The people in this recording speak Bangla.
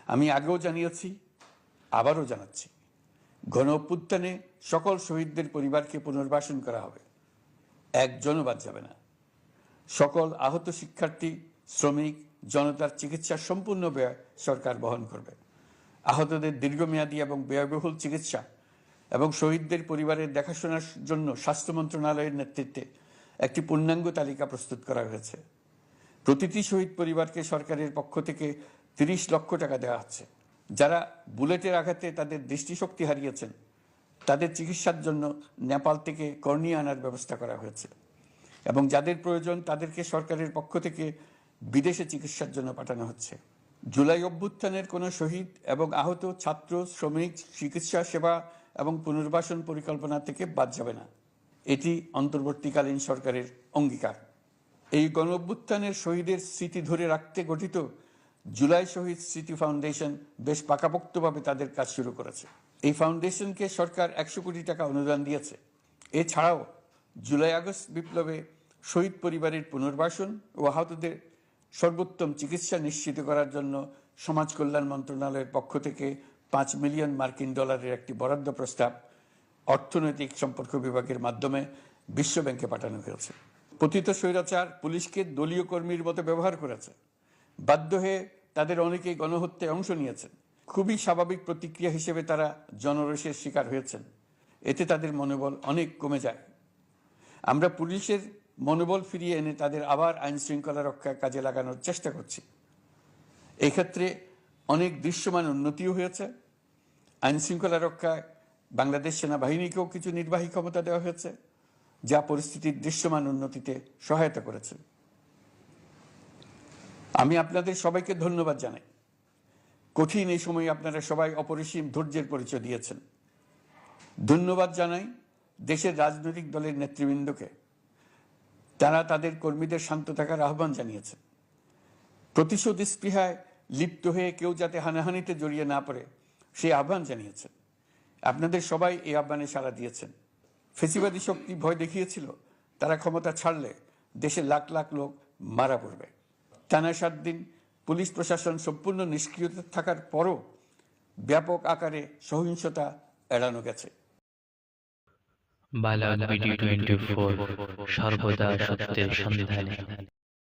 আমি আগেও জানিয়েছি, আবারও জানাচ্ছি, গণ অভ্যুত্থানে সকল শহীদদের পরিবারকে পুনর্বাসন করা হবে, একজনও বাদ যাবে না। সকল আহত শিক্ষার্থী, শ্রমিক, জনতার চিকিৎসার সম্পূর্ণ ব্যয় সরকার বহন করবে। আহতদের দীর্ঘমেয়াদী এবং ব্যয়বহুল চিকিৎসা এবং শহীদদের পরিবারের দেখাশোনার জন্য স্বাস্থ্য মন্ত্রণালয়ের নেতৃত্বে একটি পূর্ণাঙ্গ তালিকা প্রস্তুত করা হয়েছে। প্রতিটি শহীদ পরিবারকে সরকারের পক্ষ থেকে ৩০ লক্ষ টাকা দেওয়া হচ্ছে। যারা বুলেটের আঘাতে তাদের দৃষ্টিশক্তি হারিয়েছেন, তাদের চিকিৎসার জন্য নেপাল থেকে কর্নিয়া আনার ব্যবস্থা করা হয়েছে এবং যাদের প্রয়োজন তাদেরকে সরকারের পক্ষ থেকে বিদেশে চিকিৎসার জন্য পাঠানো হচ্ছে। জুলাই অভ্যুত্থানের কোনো শহীদ এবং আহত ছাত্র, শ্রমিক চিকিৎসা সেবা এবং পুনর্বাসন পরিকল্পনা থেকে বাদ যাবে না। এটি অন্তর্বর্তীকালীন সরকারের অঙ্গীকার। এই গণ অভ্যুত্থানের শহীদের স্মৃতি ধরে রাখতে গঠিত জুলাই শহীদ স্মৃতি ফাউন্ডেশন বেশ পাকাপোক্তভাবে তাদের কাজ শুরু করেছে। এই ফাউন্ডেশনকে সরকার ১০০ কোটি টাকা অনুদান দিয়েছে। এছাড়াও জুলাই আগস্ট বিপ্লবে শহীদ পরিবারের পুনর্বাসন ও আহতদের সর্বোত্তম চিকিৎসা নিশ্চিত করার জন্য সমাজ কল্যাণ মন্ত্রণালয়ের পক্ষ থেকে ৫ মিলিয়ন মার্কিন ডলারের একটি বরাদ্দ প্রস্তাব অর্থনৈতিক সম্পর্ক বিভাগের মাধ্যমে বিশ্ব ব্যাংকে পাঠানো হয়েছে। পতিত স্বৈরাচার পুলিশকে দলীয় কর্মীর মতো ব্যবহার করেছে। বাধ্য হয়ে তাদের অনেকেই গণহত্যায় অংশ নিয়েছেন। খুবই স্বাভাবিক প্রতিক্রিয়া হিসেবে তারা জনরোষের শিকার হয়েছেন। এতে তাদের মনোবল অনেক কমে যায়। আমরা পুলিশের মনোবল ফিরিয়ে এনে তাদের আবার আইন শৃঙ্খলা রক্ষায় কাজে লাগানোর চেষ্টা করছি। এক্ষেত্রে অনেক দৃশ্যমান উন্নতিও হয়েছে। আইন শৃঙ্খলা রক্ষায় বাংলাদেশ সেনাবাহিনীকেও কিছু নির্বাহী ক্ষমতা দেওয়া হয়েছে, যা পরিস্থিতির দৃশ্যমান উন্নতিতে সহায়তা করেছে। আমি আপনাদের সবাইকে ধন্যবাদ জানাই। কঠিন এই সময়ে আপনারা সবাই অপরিসীম ধৈর্যের পরিচয় দিয়েছেন। ধন্যবাদ জানাই দেশের রাজনৈতিক দলের নেতৃবৃন্দকে। তারা তাদের কর্মীদের শান্ত থাকার আহ্বান জানিয়েছে। প্রতিশোধ স্পৃহায় লিপ্ত হয়ে কেউ যাতে হানাহানিতে জড়িয়ে না পড়ে সেই আহ্বান জানিয়েছেন। আপনাদের সবাই এই আহ্বানে সাড়া দিয়েছেন। ফেসিবাদী শক্তি ভয় দেখিয়েছিল তারা ক্ষমতা ছাড়লে দেশের লাখ লাখ লোক মারা পড়বে। টানা ৭ দিন পুলিশ প্রশাসন সম্পূর্ণ নিষ্ক্রিয় থাকার পরও ব্যাপক আকারে সহিংসতা এড়ানো গেছে। বালাগ বিডি 24 সর্বদা সত্যের সন্ধানে।